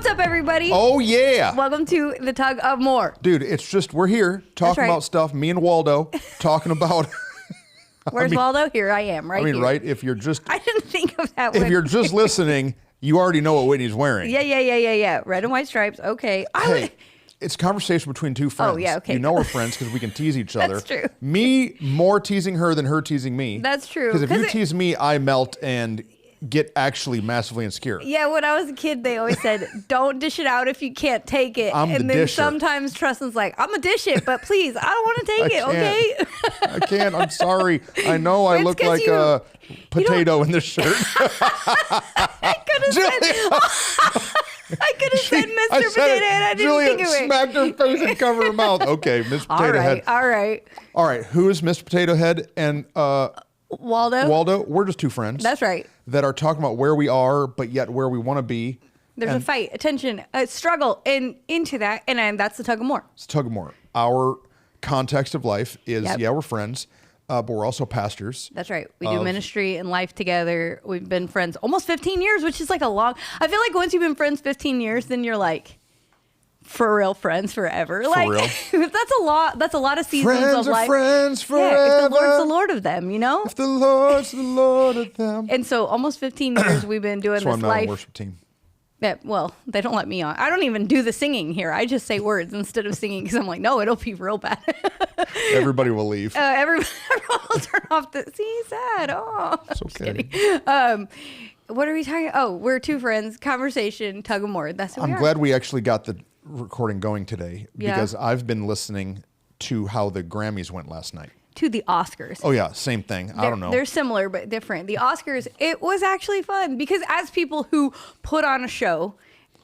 What's up, everybody? Oh, yeah. Welcome to the Tug of More. Dude, it's just, we're here talking about stuff. Me and Waldo talking about. Where's Waldo? Here I am, right here. Right? If you're just. I didn't think of that If one. you're just listening, you already know what Whitney's wearing. Yeah. Red and white stripes. Okay. It's a conversation between two friends. Oh, yeah, okay. You know we're friends because we can tease each other. That's true. Me more teasing her than her teasing me. That's true. Because if you tease me, I melt and get actually massively insecure. Yeah, when I was a kid, they always said, don't dish it out if you can't take it. And then disher. sometimes Truston's like, I'm going to dish it, but please, I don't want to take it, okay? I can't. I'm sorry. I know I look like a potato in this shirt. I could have said Mr. Potato Head. I didn't Julia think of it. Smacked her face and covered her mouth. Okay, Miss Potato Head. All right. All right. Who is Mr. Potato Head and Waldo? Waldo. We're just two friends. That's right. That are talking about where we are, but yet where we want to be. There's a fight, a tension, a struggle, and into that, and that's the Tug of More. It's Tug of More. Our context of life is, we're friends, but we're also pastors. That's right. We do ministry and life together. We've been friends almost 15 years, which is like a long... I feel like once you've been friends 15 years, then you're like... for real friends forever. For real. That's a lot. That's a lot of seasons friends of life. Friends forever. Yeah, if the Lord's the Lord of them, you know? If the Lord's the Lord of them. And so almost 15 years we've been doing so this I'm not life. on the worship team. Yeah, well, they don't let me on. I don't even do the singing here. I just say words instead of singing because I'm like, no, it'll be real bad. Everybody will leave. Everyone will turn off the... See, sad. Oh, it's okay. Just kidding. What are we talking about? Oh, we're two friends. Conversation, Tug of More. That's what we are. I'm glad we actually got the recording going today because I've been listening to how the Grammys went last night. To the Oscars. Oh, yeah. Same thing. I don't know. They're similar but different. The Oscars, it was actually fun because as people who put on a show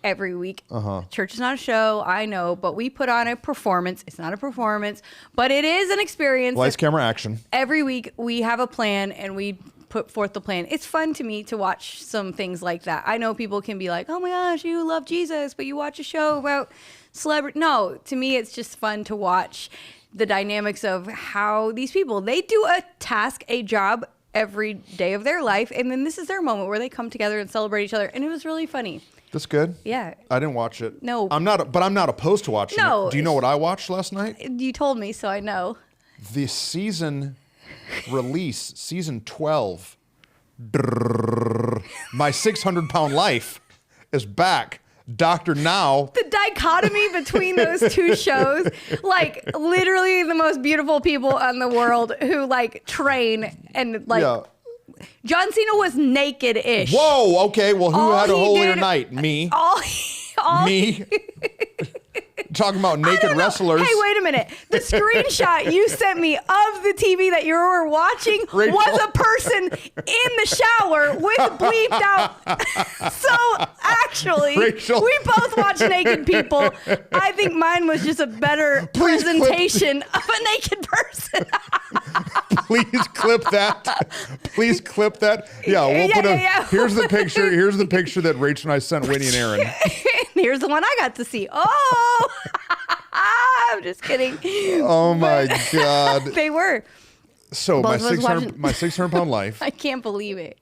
every week, church is not a show, I know, but we put on a performance. It's not a performance, but it is an experience. Lights, camera, action. Every week we have a plan and we put forth the plan. It's fun to me to watch some things like that. I know people can be like, oh my gosh, you love Jesus, but you watch a show about celebrity. No, to me, it's just fun to watch the dynamics of how these people, they do a task, a job every day of their life. And then this is their moment where they come together and celebrate each other. And it was really funny. That's good. Yeah. I didn't watch it. No. I'm not opposed to watching it. Do you know what I watched last night? You told me, so I know. The season release, season 12, My 600-Pound Life is back. Dr. Now. The dichotomy between those two shows, like literally the most beautiful people in the world who like train and like John Cena was naked-ish. Whoa, okay. Well, who had a holier night? Me. Me. Talking about naked wrestlers. Hey, wait a minute. The screenshot you sent me of the TV that you were watching was a person in the shower with bleeped out. So actually, Rachel. we both watch naked people. I think mine was just a better presentation of a naked person. Please clip that. Please clip that. Yeah, we'll put here's the picture. Here's the picture that Rachel and I sent Whitney and Aaron. Here's the one I got to see. Oh, I'm just kidding. Oh my God. They were. So my 600-pound life. I can't believe it.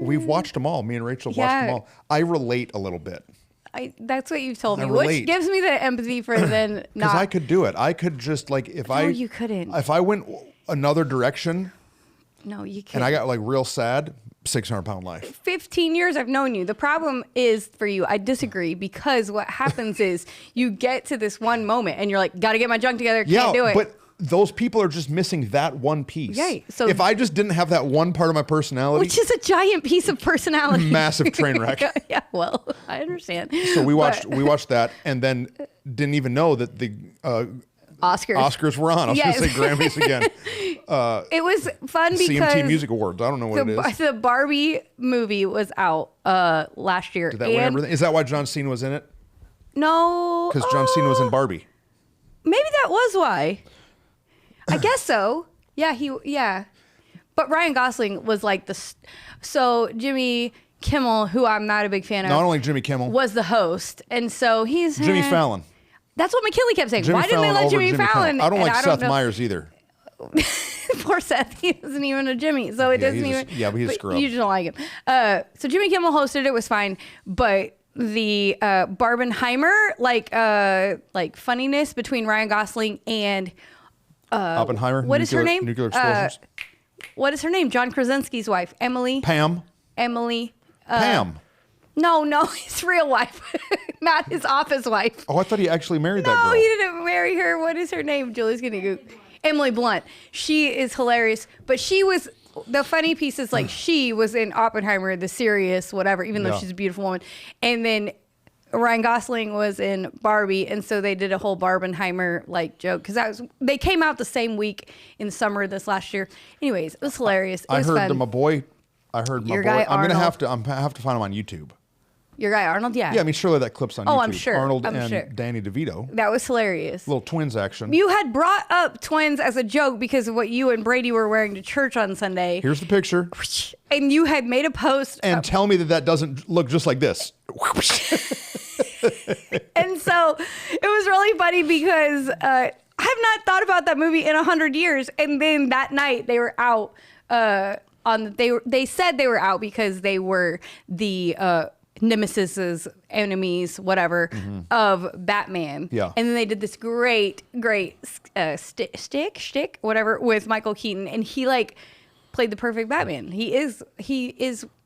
We've watched them all. Me and Rachel watched them all. I relate a little bit. That's what you've told me, which gives me the empathy for then not. Because I could do it. I could just like you couldn't. If I went another direction. No, you can't. And I got like real sad. 600-pound life. 15 years I've known you. The problem is for you, I disagree because what happens is you get to this one moment and you're like, got to get my junk together. Can't do it. But those people are just missing that one piece. Right. So if I just didn't have that one part of my personality, which is a giant piece of personality, massive train wreck. Yeah. Well, I understand. So we watched that and then didn't even know that the Oscars were on. I was going to say Grammys again. It was fun because CMT Music Awards. I don't know what it is. The Barbie movie was out last year. Did that win everything? Is that why John Cena was in it? No. Because John Cena was in Barbie. Maybe that was why. I guess so. Yeah, But Ryan Gosling was like so Jimmy Kimmel, who I'm not a big fan of. Not only Jimmy Kimmel. Was the host. And so he's... Jimmy Fallon. That's what McKinley kept saying. Why didn't they let Jimmy Fallon? I don't like Seth Meyers either. Poor Seth. He isn't even a Jimmy. So it doesn't even... Yeah, but he's a scrub. You just don't like him. So Jimmy Kimmel hosted. It was fine. But the Barbenheimer like funniness between Ryan Gosling and Oppenheimer. What is her name? Nuclear explosions. What is her name? John Krasinski's wife, Emily. Pam. Emily. Pam. No, his real wife, not his office wife. Oh, I thought he actually married that girl. No, he didn't marry her. What is her name? Julie's gonna go. Emily Blunt. She is hilarious, but she was. The funny piece is like she was in Oppenheimer, the serious whatever, even though she's a beautiful woman. And then Ryan Gosling was in Barbie, and so they did a whole Barbenheimer like joke because they came out the same week in the summer of this last year. Anyways, it was hilarious. It was fun. My boy. I'm gonna have to find him on YouTube. Your guy Arnold, yeah. Yeah, I mean, surely that clip's on YouTube. I'm sure. Arnold I'm and sure. Danny DeVito. That was hilarious. Little twins action. You had brought up twins as a joke because of what you and Brady were wearing to church on Sunday. Here's the picture. And you had made a post. And tell me that doesn't look just like this. And so it was really funny because I have not thought about that movie in 100 years. And then that night they were out they said they were out because they were the nemesis's enemies, whatever, of Batman. Yeah. And then they did this great shtick, whatever, with Michael Keaton, and he like played the perfect Batman. He is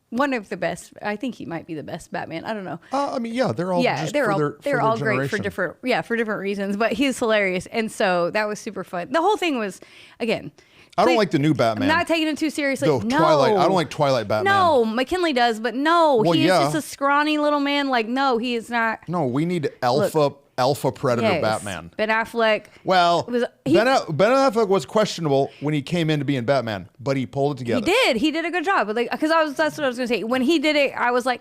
one of the best. I think he might be the best Batman. I don't know. I mean, yeah, they're all they're all great for different reasons. But he's hilarious, and so that was super fun. The whole thing was, again. I don't like the new Batman. I'm not taking it too seriously. No. Twilight. I don't like Twilight Batman. No, McKinley does, but no, well, he is just a scrawny little man. Like, no, he is not. No, we need alpha predator Batman. Ben Affleck. Well, Ben Affleck was questionable when he came in to be in Batman, but he pulled it together. He did a good job. But because that's what I was going to say. When he did it, I was like,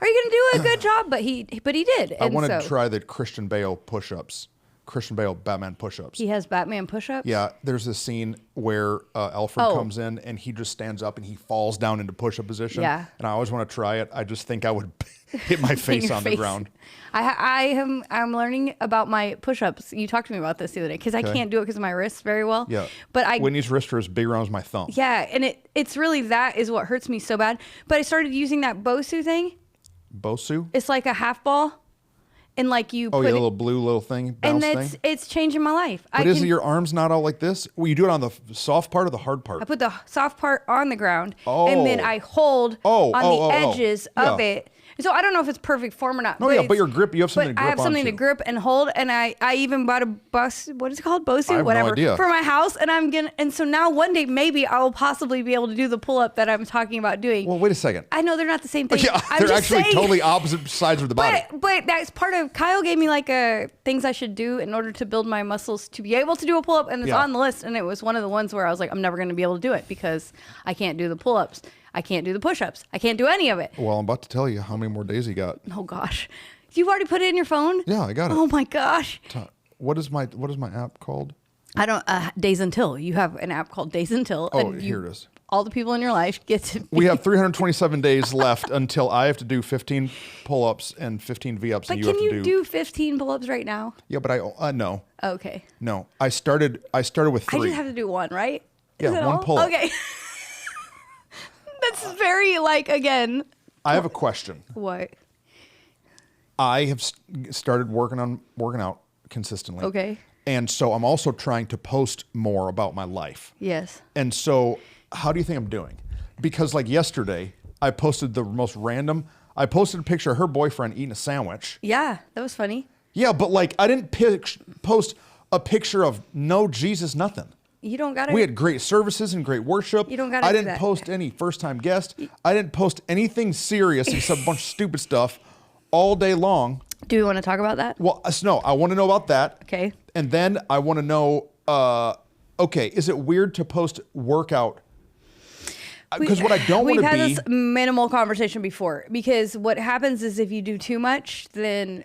are you going to do a good job? But he did. I want to try the Christian Bale push-ups. Christian Bale Batman push-ups. He has Batman push-ups? Yeah, there's this scene where Alfred comes in and he just stands up and he falls down into push-up position. Yeah. And I always want to try it. I just think I would hit my face on the ground. I'm learning about my push-ups. You talked to me about this the other day because I can't do it because of my wrists very well. Yeah. But Whitney's wrist are as big around as my thumb. Yeah, and it's really that is what hurts me so bad. But I started using that Bosu thing. Bosu? It's like a half ball. And like you put a little blue little thing, bounce thing? It's changing my life. But isn't your arms not all like this? Well, you do it on the soft part or the hard part? I put the soft part on the ground, and then I hold on the edges of it. So I don't know if it's perfect form or not. No, but your grip, you have something to grip I have something to grip and hold, and I even bought a what is it called? Bosu? I have whatever. No idea. For my house, and so now one day maybe I will possibly be able to do the pull-up that I'm talking about doing. Well, wait a second. I know they're not the same thing. Yeah, they're actually totally opposite sides of the body. But that's part of, Kyle gave me like things I should do in order to build my muscles to be able to do a pull-up, and it's on the list, and it was one of the ones where I was like, I'm never going to be able to do it because I can't do the pull-ups. I can't do the push-ups. I can't do any of it. Well, I'm about to tell you how many more days you got. Oh gosh, you've already put it in your phone? Yeah, I got it. Oh my gosh. What is my app called? I don't. Days Until. You have an app called Days Until. Oh, here it is. All the people in your life get to. We have 327 days left until I have to do 15 pull-ups and 15 V-ups, and you have to do. Can you do 15 pull-ups right now? Yeah, but I no. Okay. No, I started with 3. I just have to do one, right? Yeah, one pull-up. Okay. That's very again. I have a question. What? I have started working out consistently. Okay. And so I'm also trying to post more about my life. Yes. And so how do you think I'm doing? Because yesterday I posted the most random. I posted a picture of her boyfriend eating a sandwich. Yeah, that was funny. Yeah, but I didn't post a picture of no Jesus, nothing. You don't got to. We had great services and great worship. You don't got to. I didn't post any first-time guests. I didn't post anything serious except a bunch of stupid stuff all day long. Do we want to talk about that? Well, no, I want to know about that. Okay. And then I want to know, is it weird to post workout? Because what I don't want to be... We've had this minimal conversation before. Because what happens is if you do too much, then...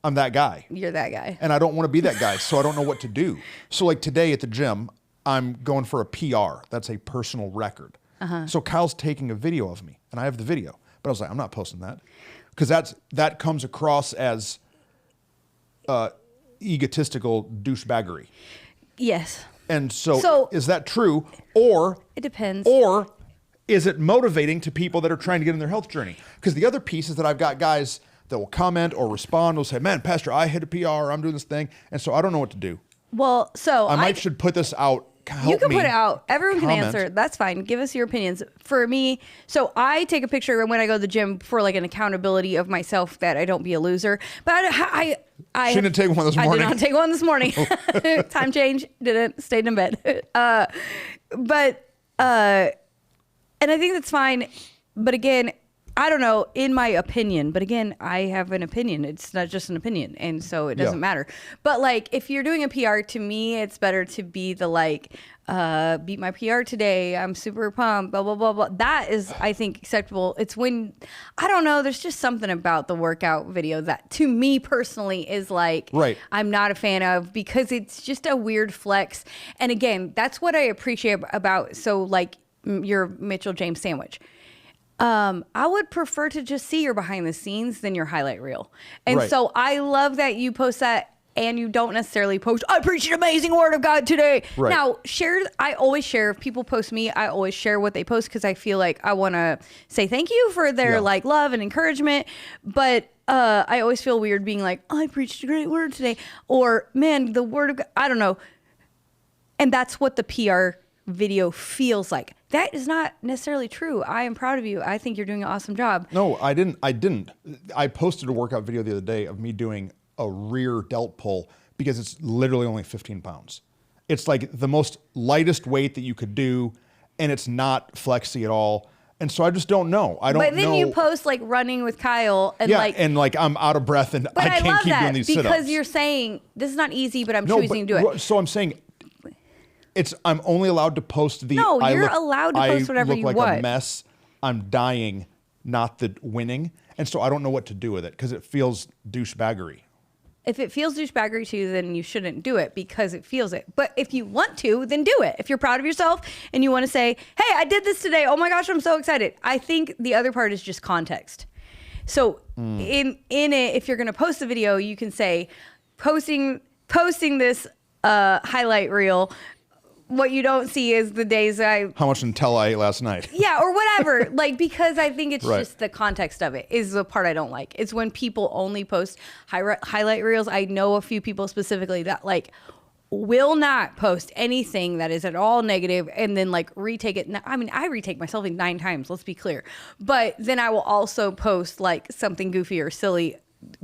I'm that guy. You're that guy. And I don't want to be that guy, so I don't know what to do. So today at the gym, I'm going for a PR. That's a personal record. So Kyle's taking a video of me, and I have the video. But I was like, I'm not posting that. Because that comes across as egotistical douchebaggery. Yes. And so is that true? Or... It depends. Or is it motivating to people that are trying to get in their health journey? Because the other piece is that I've got guys that will comment or respond, will say, man, Pastor, I hit a PR, I'm doing this thing. And so I don't know what to do. Well, so I should put this out. You can put it out. Everyone can answer. That's fine. Give us your opinions. For me, so I take a picture when I go to the gym for like an accountability of myself that I don't be a loser. But I she didn't take one this morning. I did not take one this morning. Time change. Didn't. Stayed in bed. And I think that's fine. But again, I don't know, in my opinion, but again, I have an opinion. It's not just an opinion. And so it doesn't matter. But like, if you're doing a PR, to me, it's better to be the like, beat my PR today. I'm super pumped, blah, blah, blah, blah. That is, I think, acceptable. It's when, I don't know, there's just something about the workout video that to me personally is like, I'm not a fan of, because it's just a weird flex. And again, that's what I appreciate about, so like your Mitchell James sandwich. I would prefer to just see your behind the scenes than your highlight reel. And so I love that you post that and you don't necessarily post, I preached an amazing word of God today. Now, I always share, if people post me, I always share what they post because I feel like I want to say thank you for their like love and encouragement. But I always feel weird being like, I preached a great word today. Or, man, the word of God, I don't know. And that's what the PR video feels like. That is not necessarily true. I am proud of you. I think you're doing an awesome job. No, I didn't. I posted a workout video the other day of me doing a rear delt pull because it's literally only 15 pounds. It's like the most lightest weight that you could do, and it's not flexy at all. And so I just don't know. I don't know. But then you post like running with Kyle and and like I'm out of breath and I can't keep doing these sit-ups. Because you're saying this is not easy, but I'm choosing to do it. So I'm saying I'm only allowed to post the. No, you're allowed to post whatever you want. I look like a mess. I'm dying, not the winning, and so I don't know what to do with it because it feels douchebaggery. If it feels douchebaggery to you, then you shouldn't do it because it feels it. But if you want to, then do it. If you're proud of yourself and you want to say, "Hey, I did this today. Oh my gosh, I'm so excited." I think the other part is just context. So in it, if you're going to post a video, you can say, posting this highlight reel. What you don't see is the days how much Nutella I ate last night. Yeah, or whatever. Like, because I think it's just the context of it is the part I don't like. It's when people only post highlight reels. I know a few people specifically that like will not post anything that is at all negative and then like retake it. I mean, I retake myself like 9 times, let's be clear. But then I will also post like something goofy or silly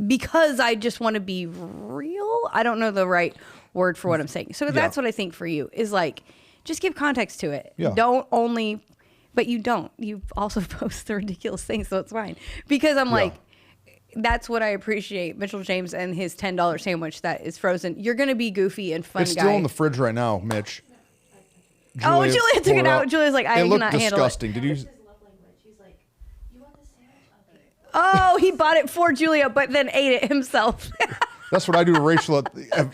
because I just want to be real. I don't know the right word for what I'm saying. So that's what I think for you is like, just give context to it. Don't only, but you don't. You also post the ridiculous things, so it's fine. Because I'm like, that's what I appreciate. Mitchell James and his $10 sandwich that is frozen. You're going to be goofy and fun. It's still in the fridge right now, Mitch. Julia took it out. Julia's like, I cannot handle it. It looked disgusting. Did you? Oh, he bought it for Julia, but then ate it himself. That's what I do to Rachel at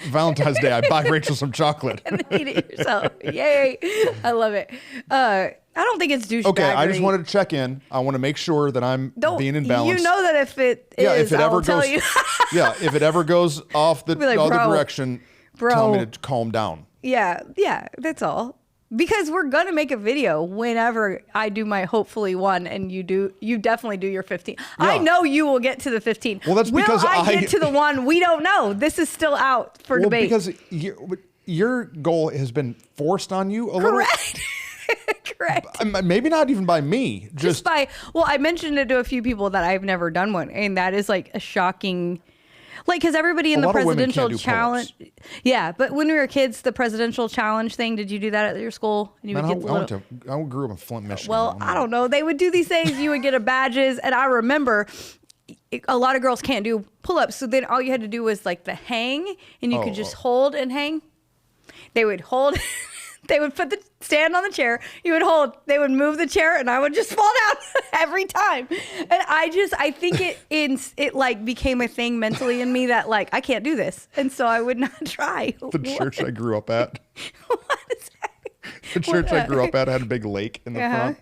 Valentine's Day. I buy Rachel some chocolate. And then eat it yourself. Yay. I love it. I don't think it's douchebaggery. Okay, I just wanted to check in. I want to make sure that I'm being in balance. You know that if it is, I will tell you. If it ever goes off the other direction, tell me to calm down. Yeah, that's all. Because we're going to make a video whenever I do my hopefully one and you definitely do your 15. Yeah. I know you will get to the 15. Well, that's because Will I get to the one? We don't know. This is still out for debate. Because your goal has been forced on you a little. Correct. Maybe not even by me. Just by, I mentioned it to a few people that I've never done one. And that is like a shocking... Like, because everybody in the presidential challenge. Yeah, but when we were kids, the presidential challenge thing, did you do that at your school? And you would get I grew up in Flint, Michigan. Well, I don't know. They would do these things. You would get a badges. And I remember a lot of girls can't do pull-ups. So then all you had to do was like the hang. And you could just hold and hang. They would hold. They would put the stand on the chair. You would hold. They would move the chair, and I would just fall down every time. And I think it like became a thing mentally in me that like I can't do this, and so I would not try. The church I grew up at. What is that? The church I grew up at had a big lake in the front,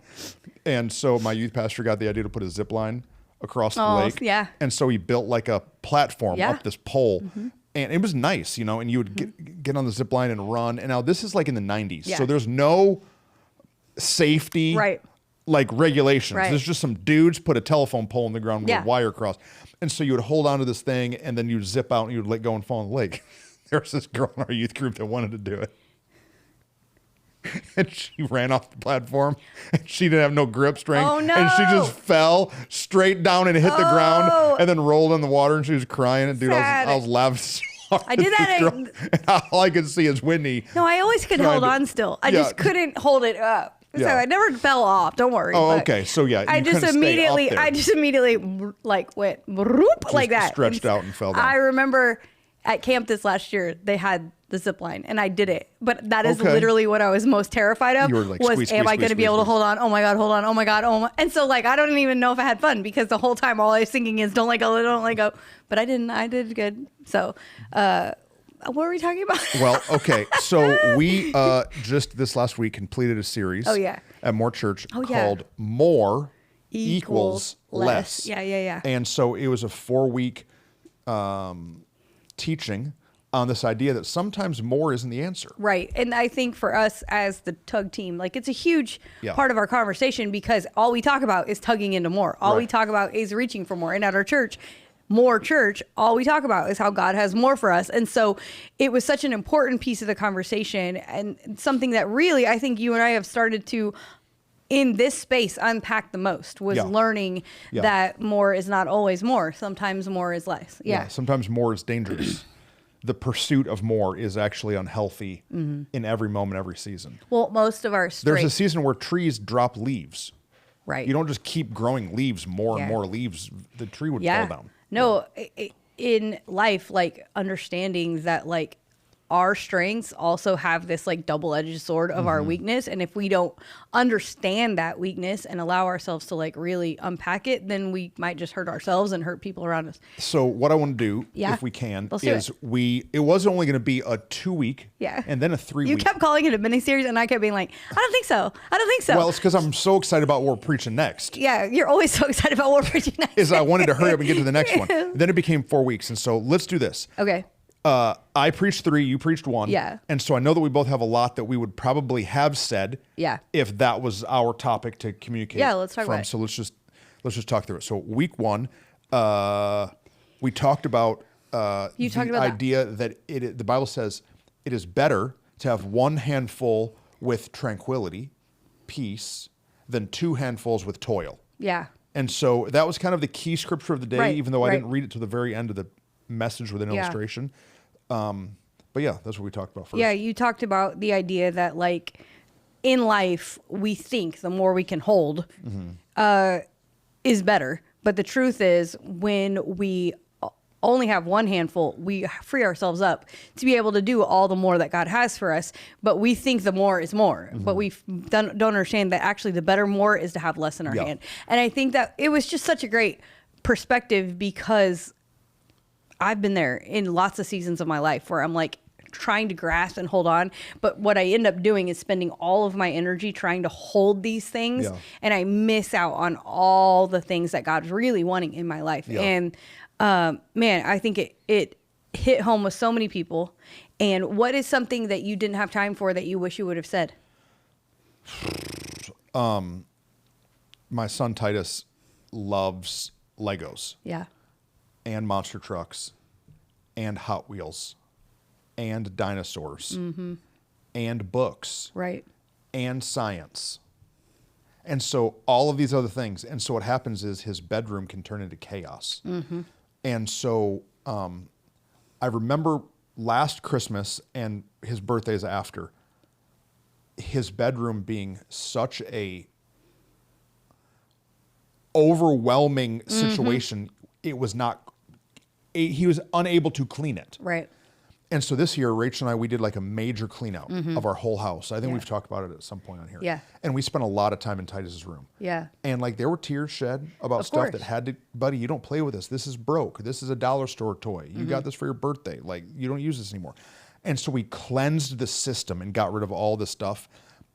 and so my youth pastor got the idea to put a zip line across the lake. Yeah. And so he built like a platform up this pole. Mm-hmm. And it was nice, and you would get on the zip line and run. And now this is like in the 90s. Yeah. So there's no safety like regulations. Right. There's just some dudes put a telephone pole in the ground with Yeah. a wire across. And so you would hold on to this thing and then you'd zip out and you'd let go and fall in the lake. There was this girl in our youth group that wanted to do it. And she ran off the platform and she didn't have no grip strength. Oh, no. And she just fell straight down and hit the ground and then rolled in the water and she was crying. And dude, I was laughing so hard. I did that. And all I could see is Whitney. No, I always could hold on still. I just couldn't hold it up. So Yeah. I never fell off. Don't worry. Oh, but okay. So yeah, I you just couldn't stay up there. immediately like went whoop, like that. Stretched out and fell down. I remember at camp this last year, they had the zip line and I did it. But that is Okay. literally what I was most terrified of. You were like, was squeeze, am squeeze, I going to squeeze, be able to squeeze. hold on? Oh my God, hold on. Oh my God. Oh my. And so like, I don't even know if I had fun because the whole time all I was thinking is don't let go, don't let go. But I didn't. I did good. So, what were we talking about? Well, okay. So we just this last week completed a series at More Church called More Equals Less. Yeah. And so it was a 4-week teaching on this idea that sometimes more isn't the answer. Right. And I think for us as the tug team, like it's a huge part of our conversation because all we talk about is tugging into more. All we talk about is reaching for more. And at our church, More Church, all we talk about is how God has more for us. And so it was such an important piece of the conversation and something that really I think you and I have started to in this space unpack the most was learning that more is not always more. Sometimes more is less. Yeah. Sometimes more is dangerous. The pursuit of more is actually unhealthy in every moment, every season. Well, most of our There's a season where trees drop leaves. Right. You don't just keep growing leaves, more and more leaves. The tree would fall down. No, in life, like understanding that like our strengths also have this like double-edged sword of our weakness. And if we don't understand that weakness and allow ourselves to like really unpack it, then we might just hurt ourselves and hurt people around us. So what I want to do, if we can, is it was only going to be a 2-week and then a 3-week. You kept calling it a mini-series and I kept being like, I don't think so. I don't think so. Well, it's because I'm so excited about what we're preaching next. Yeah, you're always so excited about what we're preaching next. Is I wanted to hurry up and get to the next one. Then it became 4 weeks. And so let's do this. Okay. I preached 3, you preached 1. Yeah. And so I know that we both have a lot that we would probably have said if that was our topic to communicate let's talk about it. So let's just talk through it. So week 1, we talked about the idea that the Bible says it is better to have one handful with tranquility, peace, than 2 handfuls with toil. Yeah. And so that was kind of the key scripture of the day, even though I didn't read it to the very end of the message with an illustration. But yeah, that's what we talked about first. Yeah, you talked about the idea that like in life, we think the more we can hold is better. But the truth is when we only have one handful, we free ourselves up to be able to do all the more that God has for us. But we think the more is more. But we don't understand that actually the better more is to have less in our hand. And I think that it was just such a great perspective because I've been there in lots of seasons of my life where I'm like trying to grasp and hold on. But what I end up doing is spending all of my energy trying to hold these things. And I miss out on all the things that God's really wanting in my life. And man, I think it hit home with so many people. And what is something that you didn't have time for that you wish you would have said? My son Titus loves Legos. Yeah. And monster trucks and Hot Wheels and dinosaurs and books and science. And so all of these other things. And so what happens is his bedroom can turn into chaos. And so I remember last Christmas and his birthday is after, his bedroom being such a overwhelming situation. It was not, he was unable to clean it. Right. And so this year, Rachel and I, we did like a major clean out of our whole house. I think we've talked about it at some point on here. Yeah. And we spent a lot of time in Titus's room. Yeah. And like there were tears shed about stuff that had to, buddy, you don't play with this. This is broke. This is a dollar store toy. You got this for your birthday. Like you don't use this anymore. And so we cleansed the system and got rid of all this stuff.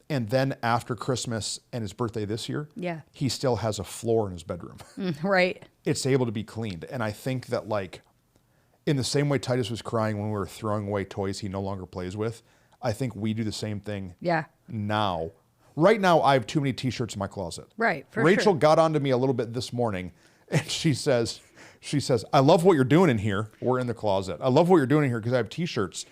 And then after Christmas and his birthday this year, he still has a floor in his bedroom. Right. It's able to be cleaned. And I think that like, in the same way Titus was crying when we were throwing away toys he no longer plays with, I think we do the same thing now. Right now, I have too many t-shirts in my closet. Right, for Rachel sure. got onto me a little bit this morning, and she says, I love what you're doing in here. We're in the closet. I love what you're doing in here because I have t-shirts.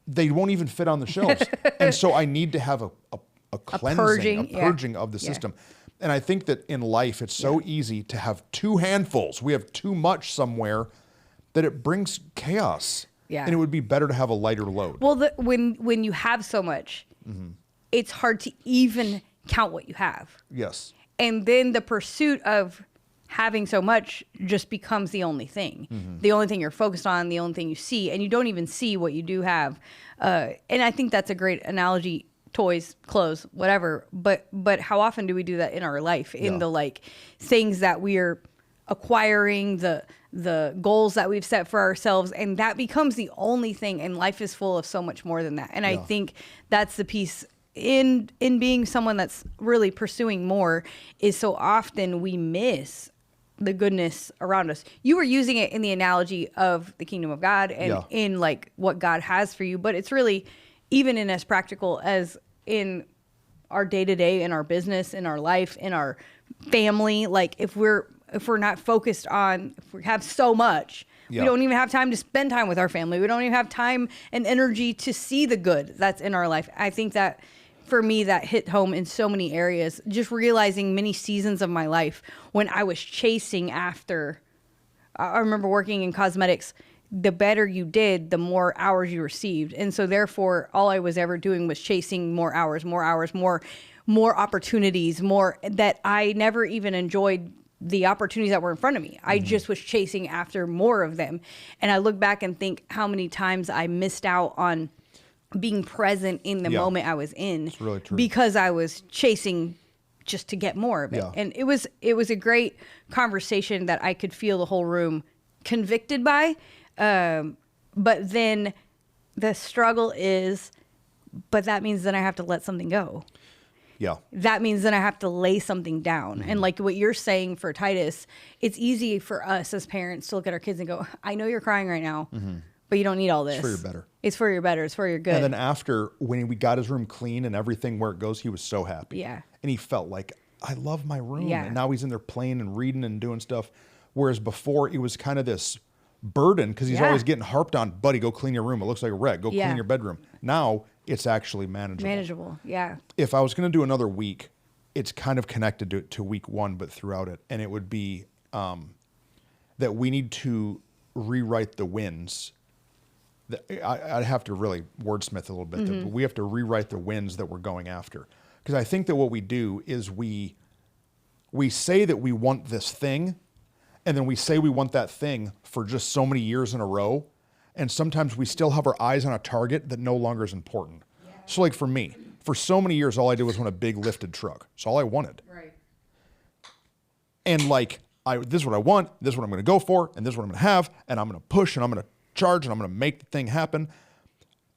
They won't even fit on the shelves. And so I need to have a cleansing, a purging of the system. And I think that in life, it's so easy to have two handfuls. We have too much somewhere that it brings chaos. Yeah. And it would be better to have a lighter load. Well, when you have so much, it's hard to even count what you have. Yes. And then the pursuit of having so much just becomes the only thing. The only thing you're focused on, the only thing you see, and you don't even see what you do have. And I think that's a great analogy. Toys, clothes, whatever. But how often do we do that in our life? In the like things that we are acquiring, the goals that we've set for ourselves, and that becomes the only thing. And life is full of so much more than that. And I think that's the piece in being someone that's really pursuing more, is so often we miss the goodness around us. You were using it in the analogy of the kingdom of God and in like what God has for you, but it's really even in as practical as in our day-to-day, in our business, in our life, in our family. Like if we're not focused on, if we have so much, we don't even have time to spend time with our family. We don't even have time and energy to see the good that's in our life. I think that for me, that hit home in so many areas, just realizing many seasons of my life when I was chasing after. I remember working in cosmetics. The better you did, the more hours you received. And so therefore, all I was ever doing was chasing more hours, more opportunities, more that I never even enjoyed the opportunities that were in front of me. I just was chasing after more of them. And I look back and think how many times I missed out on being present in the moment I was in. It's really true. Because I was chasing just to get more of it. And it was a great conversation that I could feel the whole room convicted by. But then the struggle is, but that means then I have to let something go. Yeah. That means then I have to lay something down. And like what you're saying for Titus, it's easy for us as parents to look at our kids and go, I know you're crying right now, but you don't need all this. It's for your better. It's for your better. It's for your good. And then after, when we got his room clean and everything where it goes, he was so happy. Yeah. And he felt like, I love my room. Yeah. And now he's in there playing and reading and doing stuff. Whereas before it was kind of this burden because he's always getting harped on, buddy, go clean your room. It looks like a wreck. Go clean your bedroom. Now it's actually manageable. Manageable, yeah. If I was going to do another week, it's kind of connected to week one, but throughout it. And it would be that we need to rewrite the wins. I'd have to really wordsmith a little bit, but we have to rewrite the wins that we're going after. Because I think that what we do is we say that we want this thing, and then we say we want that thing for just so many years in a row. And sometimes we still have our eyes on a target that no longer is important. Yeah. So like for me, for so many years, all I did was want a big lifted truck. It's all I wanted. Right. And like, this is what I want, this is what I'm going to go for, and this is what I'm going to have, and I'm going to push, and I'm going to charge, and I'm going to make the thing happen.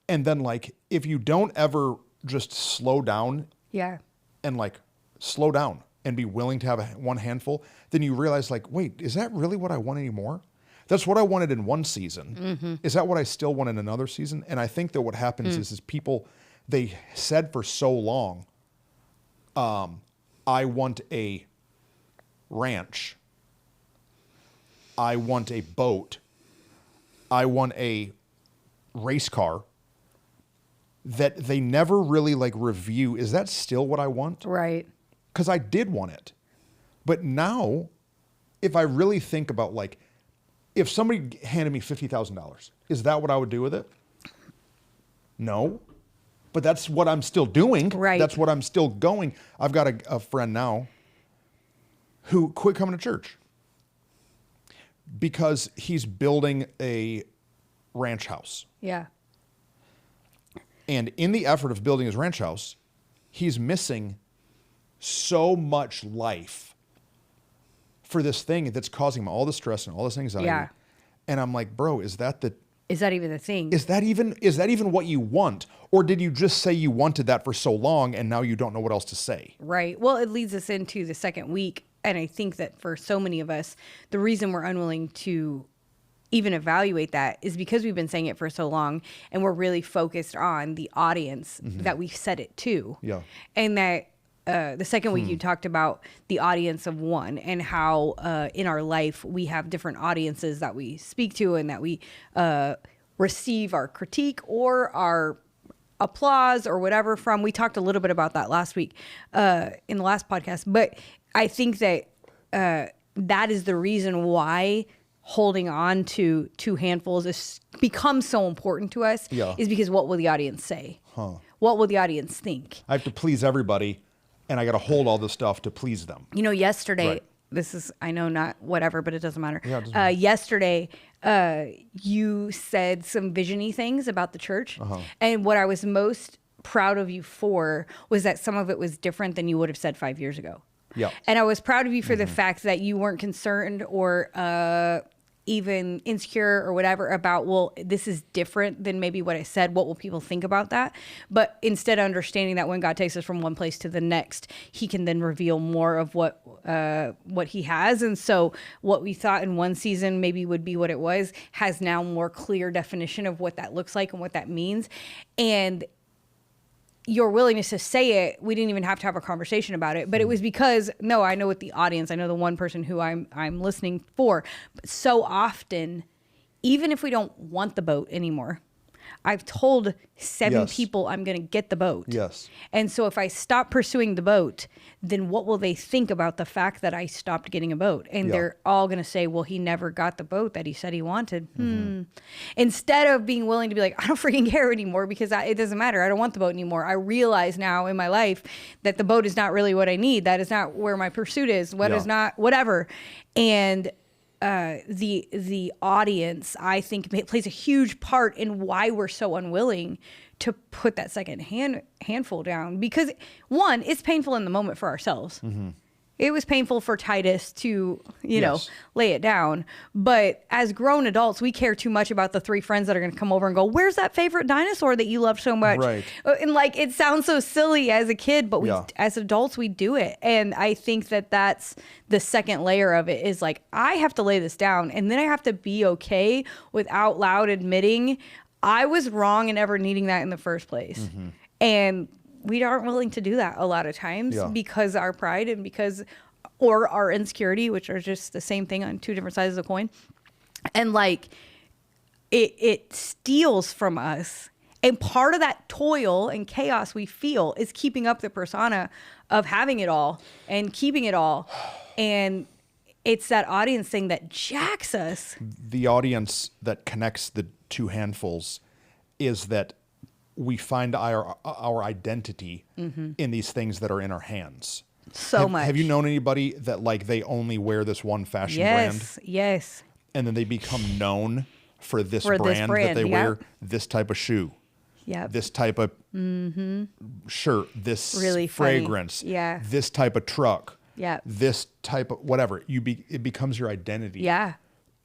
And then like, if you don't ever just slow down and like slow down and be willing to have one handful, then you realize like, wait, is that really what I want anymore? That's what I wanted in one season. Is that what I still want in another season? And I think that what happens is people, they said for so long, I want a ranch. I want a boat. I want a race car, that they never really like review, is that still what I want? Right. Because I did want it. But now, if I really think about like, if somebody handed me $50,000, is that what I would do with it? No. But that's what I'm still doing. Right. That's what I'm still going. I've got a friend now who quit coming to church because he's building a ranch house. Yeah. And in the effort of building his ranch house, he's missing so much life for this thing that's causing him all the stress and all this anxiety. Yeah. And I'm like, bro, is that even the thing? Is that even what you want? Or did you just say you wanted that for so long and now you don't know what else to say? Right. Well, it leads us into the second week. And I think that for so many of us, the reason we're unwilling to even evaluate that is because we've been saying it for so long, and we're really focused on the audience that we've said it to. Yeah. And that the second week you talked about the audience of one, and how in our life we have different audiences that we speak to and that we receive our critique or our applause or whatever from. We talked a little bit about that last week in the last podcast, but I think that that is the reason why holding on to two handfuls is becomes so important to us. Yeah. Is because what will the audience say? What will the audience think? I have to please everybody, and I got to hold all this stuff to please them. You know, yesterday, Right. this is, I know not whatever, but it doesn't matter. Yeah, it doesn't matter. Yesterday, you said some vision-y things about the church. And what I was most proud of you for was that some of it was different than you would have said 5 years ago. Yeah. And I was proud of you for the fact that you weren't concerned or even insecure or whatever about, well, this is different than maybe what I said. What will people think about that? But instead of understanding that when God takes us from one place to the next, he can then reveal more of what he has. And so what we thought in one season maybe would be what it was has now more clear definition of what that looks like and what that means. And your willingness to say it, we didn't even have to have a conversation about it, but it was because, no, I know what the audience, I know the one person who I'm listening for. But so often, even if we don't want the boat anymore, I've told 7 Yes. people I'm going to get the boat. Yes. And so if I stop pursuing the boat, then what will they think about the fact that I stopped getting a boat? And Yeah. they're all going to say, well, he never got the boat that he said he wanted. Instead of being willing to be like, I don't freaking care anymore because it doesn't matter. I don't want the boat anymore. I realize now in my life that the boat is not really what I need. That is not where my pursuit is. What Yeah. is not, whatever. And the audience, I think, plays a huge part in why we're so unwilling to put that second handful down. Because one, it's painful in the moment for ourselves. It was painful for Titus to, you know, Yes. lay it down. But as grown adults, we care too much about the 3 friends that are going to come over and go, where's that favorite dinosaur that you love so much? Right. And like, it sounds so silly as a kid, but Yeah. as adults, we do it. And I think that that's the second layer of it is like, I have to lay this down. And then I have to be okay with out loud admitting I was wrong in ever needing that in the first place. And we aren't willing to do that a lot of times Yeah. because our pride and or our insecurity, which are just the same thing on 2 different sides of the coin. And like, it steals from us. And part of that toil and chaos we feel is keeping up the persona of having it all and keeping it all. And it's that audience thing that jacks us. The audience that connects the 2 handfuls is that we find our identity in these things that are in our hands. So much. Have you known anybody that like they only wear this one fashion brand, Yes. and then they become known for this For this brand that brand, they yeah. wear, this type of shoe, Yep. this type of shirt, this Really funny. fragrance, Yeah. this type of truck, Yeah. this type of whatever. It becomes your identity. Yeah.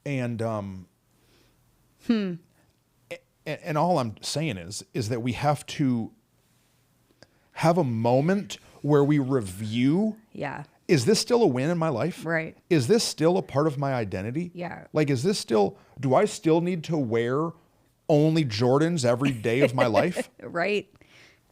And and all I'm saying is that we have to have a moment where we review. Yeah. Is this still a win in my life? Right. Is this still a part of my identity? Yeah. Like, do I still need to wear only Jordans every day of my life? Right.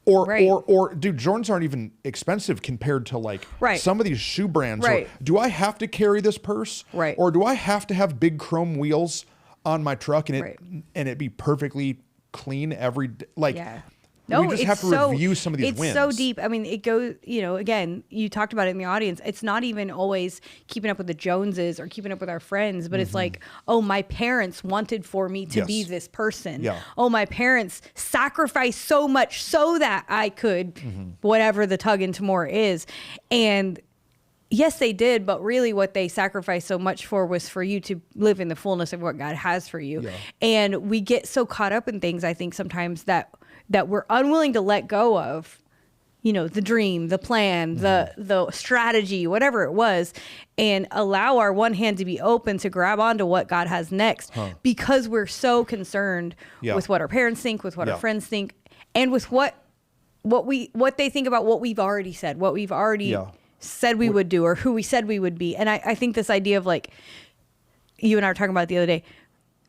Or, Right. or dude, Jordans aren't even expensive compared to like Right. some of these shoe brands. Right. Or, do I have to carry this purse? Right. Or do I have to have big chrome wheels on my truck and Right. it be perfectly clean every day? Like, Yeah. No, we just have to review some of these it's wins. so deep. I mean, it goes, you know, again, you talked about it in the audience. It's not even always keeping up with the Joneses or keeping up with our friends, but it's like, oh, my parents wanted for me to be Yes. this person. Yeah. Oh, my parents sacrificed so much so that I could, whatever the tug into more is. And yes, they did, but really what they sacrificed so much for was for you to live in the fullness of what God has for you. Yeah. And we get so caught up in things, I think, sometimes that we're unwilling to let go of, you know, the dream, the plan, the strategy, whatever it was, and allow our one hand to be open to grab onto what God has next because we're so concerned Yeah. with what our parents think, with what Yeah. our friends think, and with what they think about what we've already said, what we've already Yeah. said we would do, or who we said we would be. And I think this idea of like, you and I were talking about it the other day,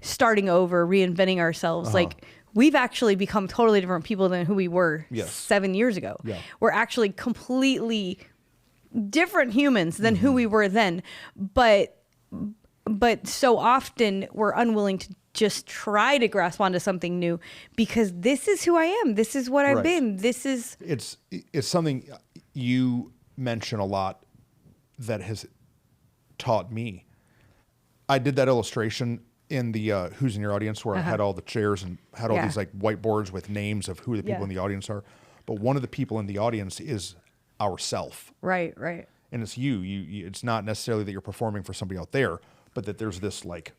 starting over, reinventing ourselves. Like we've actually become totally different people than who we were 7 years ago. Yeah. We're actually completely different humans than who we were then. But so often we're unwilling to just try to grasp onto something new because this is who I am. This is what I've been. This is... It's something you mention a lot that has taught me. I did that illustration in the Who's in Your Audience where I had all the chairs and had all these like whiteboards with names of who the people in the audience are. But one of the people in the audience is ourself. Right. And it's you. It's not necessarily that you're performing for somebody out there, but that there's this like,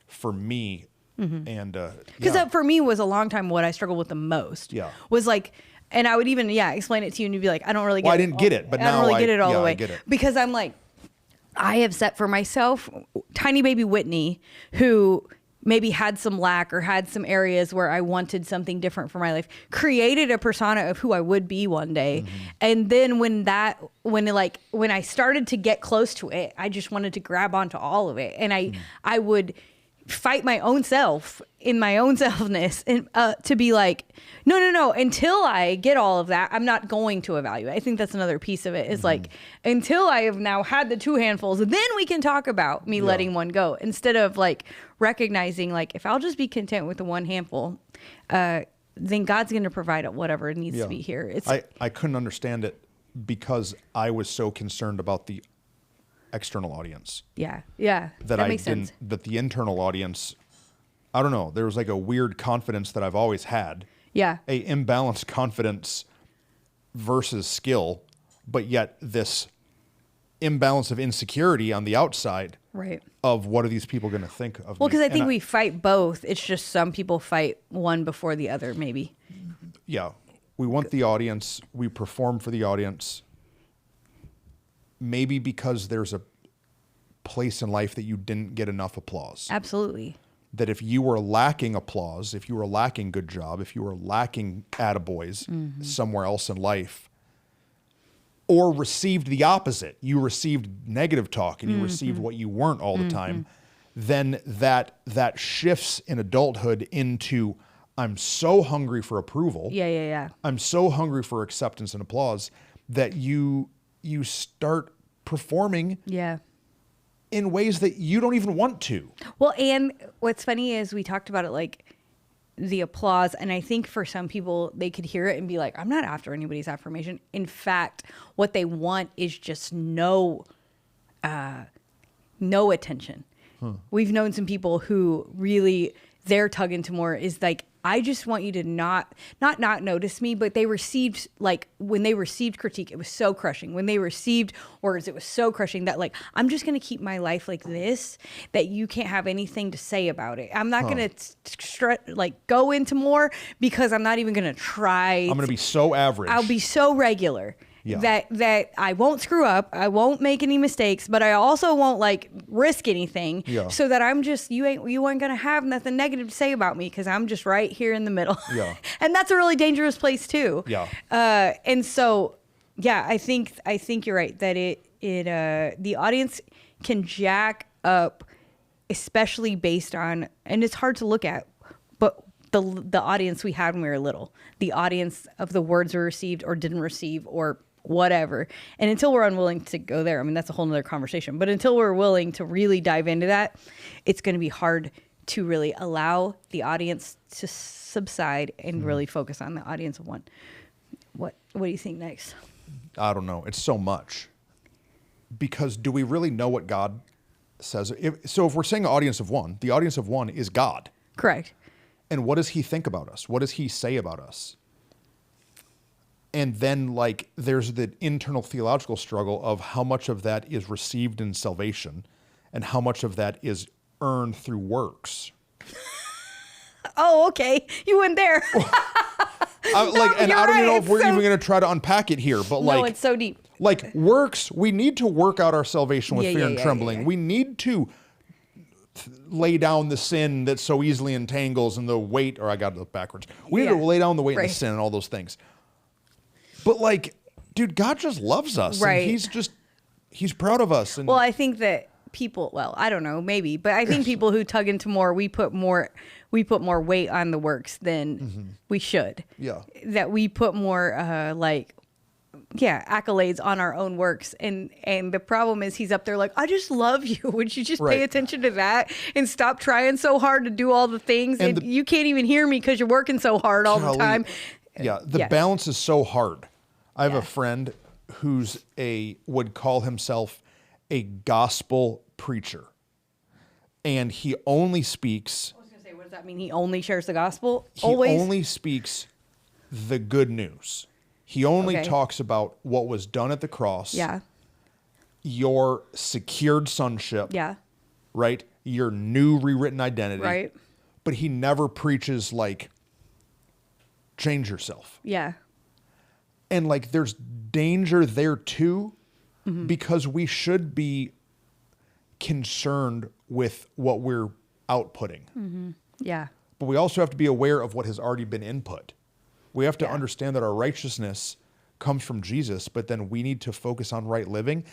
for me, and because that for me was a long time what I struggled with the most. Yeah. Was like, and I would even explain it to you and you'd be like, I don't really get well, it. I didn't get it, but I now don't really get it all the way. I get it. Because I'm like, I have set for myself tiny baby Whitney, who maybe had some lack or had some areas where I wanted something different for my life, created a persona of who I would be one day. And then when I started to get close to it, I just wanted to grab onto all of it. And I would fight my own self in my own selfness and to be like, no, until I get all of that, I'm not going to evaluate. I think that's another piece of it is like, until I have now had the 2 handfuls, then we can talk about me letting one go, instead of like recognizing like, if I'll just be content with the 1 handful, then God's going to provide whatever needs to be here. I couldn't understand it because I was so concerned about the external audience. Yeah. That makes sense. That the internal audience, I don't know, there was like a weird confidence that I've always had. Yeah. A imbalanced confidence versus skill, but yet this imbalance of insecurity on the outside. Right. Of what are these people going to think of me? Well, because I think we fight both. It's just some people fight one before the other, maybe. Yeah. We want the audience. We perform for the audience. Maybe because there's a place in life that you didn't get enough applause. Absolutely. That if you were lacking applause, if you were lacking good job, if you were lacking attaboys somewhere else in life, or received the opposite, you received negative talk and you received what you weren't all the time, then that shifts in adulthood into, I'm so hungry for approval. Yeah. I'm so hungry for acceptance and applause that you start performing in ways that you don't even want to. Well, and what's funny is we talked about it like the applause, and I think for some people they could hear it and be like, I'm not after anybody's affirmation. In fact, what they want is just no attention. We've known some people who really their tug into more is like, I just want you to not notice me, but they received, like, when they received critique, it was so crushing. When they received words, it was so crushing that, like, I'm just going to keep my life like this, that you can't have anything to say about it. I'm not going to, go into more because I'm not even going to try. I'm going to be so average. I'll be so regular. Yeah. That I won't screw up, I won't make any mistakes, but I also won't risk anything. Yeah. So that I'm just you ain't gonna have nothing negative to say about me because I'm just right here in the middle. Yeah. And that's a really dangerous place too. Yeah. And so I think you're right that the audience can jack up, especially based on, and it's hard to look at, but the audience we had when we were little, the audience of the words we received or didn't receive or whatever. And until we're unwilling to go there, I mean, that's a whole nother conversation, but until we're willing to really dive into that, it's going to be hard to really allow the audience to subside and really focus on the audience of one. What do you think next? I don't know. It's so much. Because do we really know what God says? If we're saying audience of one, the audience of one is God. Correct. And what does he think about us? What does he say about us? And then there's the internal theological struggle of how much of that is received in salvation and how much of that is earned through works. Oh, okay. You went there. I don't even know if we're even going to try to unpack it here, but no, it's so deep. Works, we need to work out our salvation with fear and trembling. Yeah. We need to lay down the sin that so easily entangles and the weight, or I got it backwards. We need to lay down the weight and the sin and all those things. But dude, God just loves us. Right. And he's proud of us. And well, I think that people, well, I don't know, maybe, but I think people who tug into more, we put more weight on the works than we should. Yeah. That we put more accolades on our own works. And the problem is he's up there like, I just love you. Would you just pay attention to that and stop trying so hard to do all the things? And you can't even hear me because you're working so hard all the time. Yeah. The balance is so hard. I have a friend who's would call himself a gospel preacher. And he only speaks. I was going to say, what does that mean? He only shares the gospel? He only speaks the good news. He only talks about what was done at the cross. Yeah. Your secured sonship. Yeah. Right? Your new rewritten identity. Right. But he never preaches like, change yourself. Yeah. And like, there's danger there too, because we should be concerned with what we're outputting. Yeah. But we also have to be aware of what has already been input. We have to understand that our righteousness comes from Jesus, but then we need to focus on right living.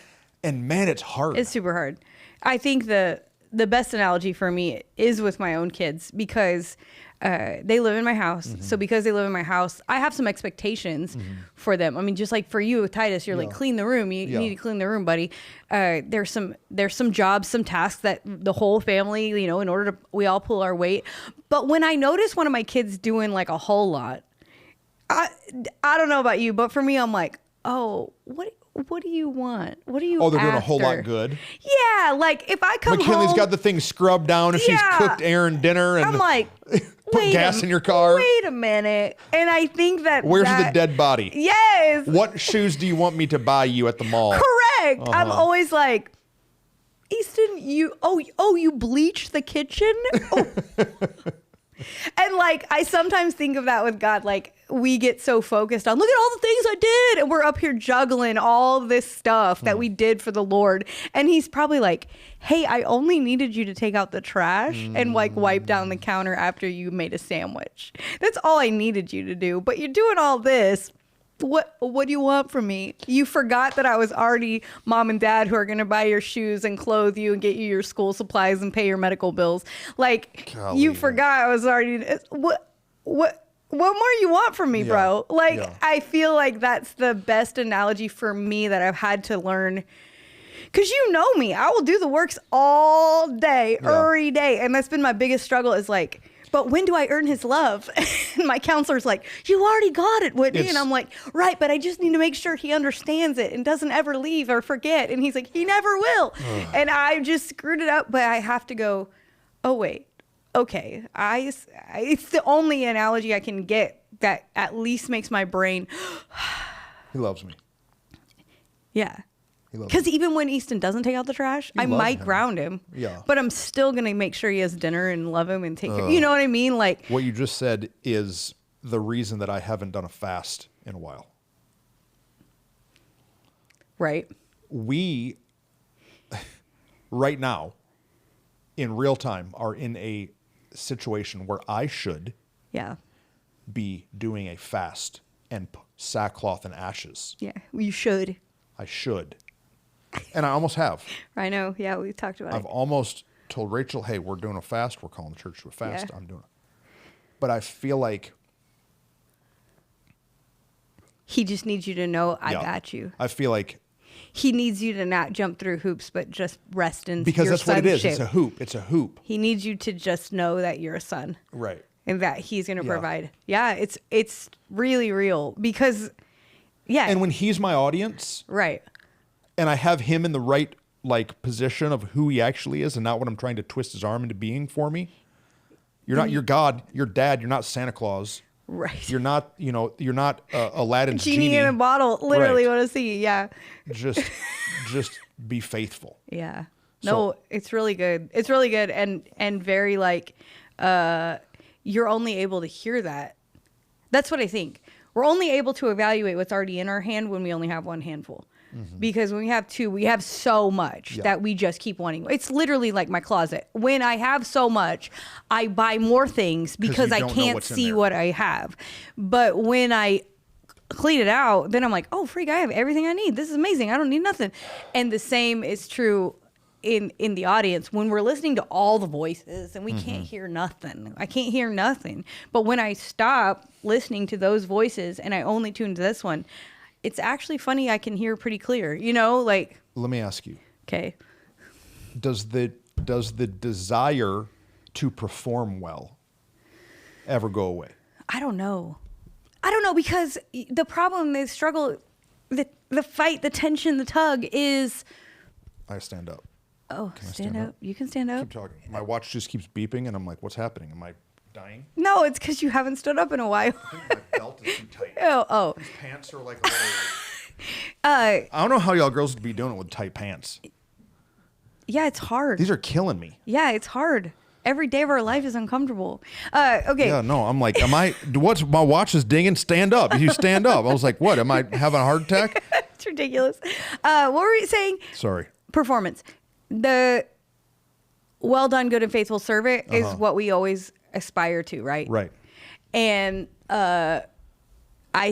And man, it's hard. It's super hard. I think the best analogy for me is with my own kids, because they live in my house. So because they live in my house, I have some expectations for them. I mean, just like for you, Titus, you're like, clean the room. You need to clean the room, buddy. There's some jobs, some tasks that the whole family, in order to, we all pull our weight. But when I notice one of my kids doing like a whole lot, I don't know about you, but for me, I'm like, oh, what do you want? What do you Oh, they're doing a whole lot good. Yeah, like if I come McKinley's home, got the thing scrubbed down and she's cooked Aaron dinner and I'm like, put gas in your car. Wait a minute. And I think where's the dead body? Yes. What shoes do you want me to buy you at the mall? Correct. I'm always like, Easton, you bleached the kitchen? Oh. And like, I sometimes think of that with God, like we get so focused on, look at all the things I did. And we're up here juggling all this stuff that we did for the Lord. And he's probably like, hey, I only needed you to take out the trash and like wipe down the counter after you made a sandwich. That's all I needed you to do. But you're doing all this. What do you want from me? You forgot that I was already mom and dad who are going to buy your shoes and clothe you and get you your school supplies and pay your medical bills. Like, you forgot I was already, what more you want from me, bro? Like, I feel like that's the best analogy for me that I've had to learn. Because you know me, I will do the works all day, every day. And that's been my biggest struggle is like, but when do I earn his love? And my counselor's like, you already got it, Whitney. And I'm like, right, but I just need to make sure he understands it and doesn't ever leave or forget. And he's like, he never will. And I just screwed it up, but I have to go, oh, wait, okay. It's the only analogy I can get that at least makes my brain. He loves me. Yeah. Because even when Easton doesn't take out the trash, I might ground him. Yeah. But I'm still going to make sure he has dinner and love him and take care. You know what I mean? Like, what you just said is the reason that I haven't done a fast in a while. Right. We, right now, in real time, are in a situation where I should be doing a fast and sackcloth and ashes. Yeah, you should. I should. And I almost have. I know. Yeah, we talked about it. I've almost told Rachel, hey, we're doing a fast. We're calling the church to a fast. I'm doing it. But I feel like he just needs you to know I got you. I feel like he needs you to not jump through hoops, but just rest in because your that's what it is. sonship. It's a hoop. It's a hoop. He needs you to just know that you're a son. Right. And that he's going to provide. Yeah, it's really real because, And when he's my audience. Right. And I have him in the right position of who he actually is and not what I'm trying to twist his arm into being for me. You're not your God, you're dad, you're not Santa Claus. Right. You're not, you're not Aladdin's genie in a bottle. Literally want to see. Yeah. Just be faithful. Yeah. No, it's really good. It's really good and very you're only able to hear that. That's what I think. We're only able to evaluate what's already in our hand when we only have one handful. Because when we have two, we have so much that we just keep wanting. It's literally like my closet. When I have so much, I buy more things because I can't see what I have. But when I clean it out, then I'm like, oh, freak, I have everything I need. This is amazing. I don't need nothing. And the same is true in the audience when we're listening to all the voices and we can't hear nothing. I can't hear nothing. But when I stop listening to those voices and I only tune to this one, it's actually funny. I can hear pretty clear, you know, like. Let me ask you. Okay. Does the desire to perform well ever go away? I don't know because the problem, the struggle, the fight, the tension, the tug is. I stand up. Oh, stand up. You can stand up. Keep talking. My watch just keeps beeping, and I'm like, what's happening? Am I dying? No, it's because you haven't stood up in a while. I think my belt is too tight. Oh. His pants are like a little. I don't know how y'all girls would be doing it with tight pants. Yeah, it's hard. These are killing me. Yeah, it's hard. Every day of our life is uncomfortable. Okay. Yeah, no, I'm like, what's my watch is dinging? Stand up. You stand up. I was like, what? Am I having a heart attack? It's ridiculous. What were we saying? Sorry. Performance. The well done, good and faithful servant is what we always aspire to, right? Right. And I